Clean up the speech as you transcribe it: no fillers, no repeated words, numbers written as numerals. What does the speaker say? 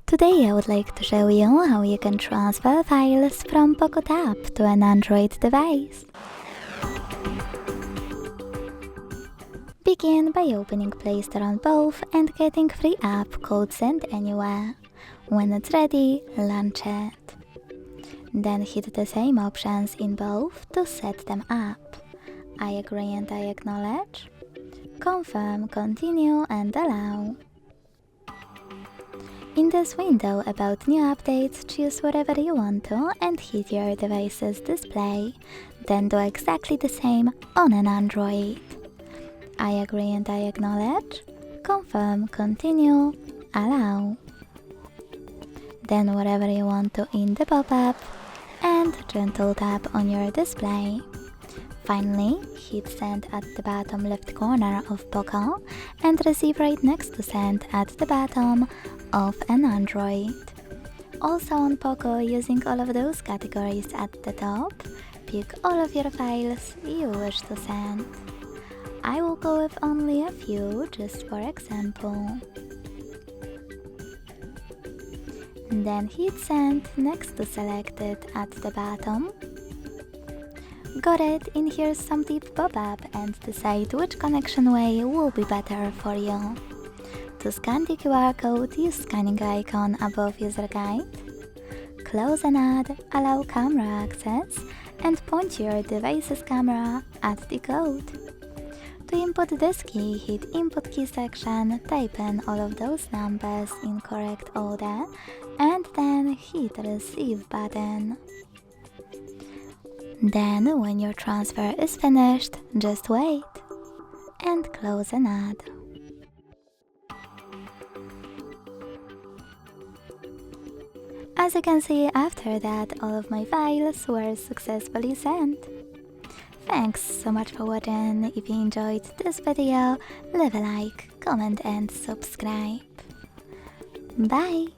Today I would like to show you how you can transfer files from POCO Tab to an Android device. Begin by opening Play Store on both and getting free app called Send Anywhere. When it's ready, launch it. Then hit the same options in both to set them up. I agree and I acknowledge. Confirm, continue and allow. In this window about new updates, choose whatever you want to and hit your device's display. Then do exactly the same on an Android. I agree and I acknowledge. Confirm, continue, allow. Then whatever you want to in the pop-up and gentle tap on your display. Finally, hit send at the bottom left corner of POCO and receive right next to send at the bottom of an Android. Also on POCO, using all of those categories at the top, pick all of your files you wish to send. I will go with only a few, just for example. Then hit send next to selected at the bottom. Got it, in here's some tip pop-up and decide which connection way will be better for you. To scan the QR code, use scanning icon above user guide. Close an ad, allow camera access and point your device's camera at the code. To input this key, hit input key section, type in all of those numbers in correct order and then hit receive button. Then, when your transfer is finished, just wait and close an ad. As you can see, after that, all of my files were successfully sent. Thanks so much for watching. If you enjoyed this video, leave a like, comment and subscribe. Bye!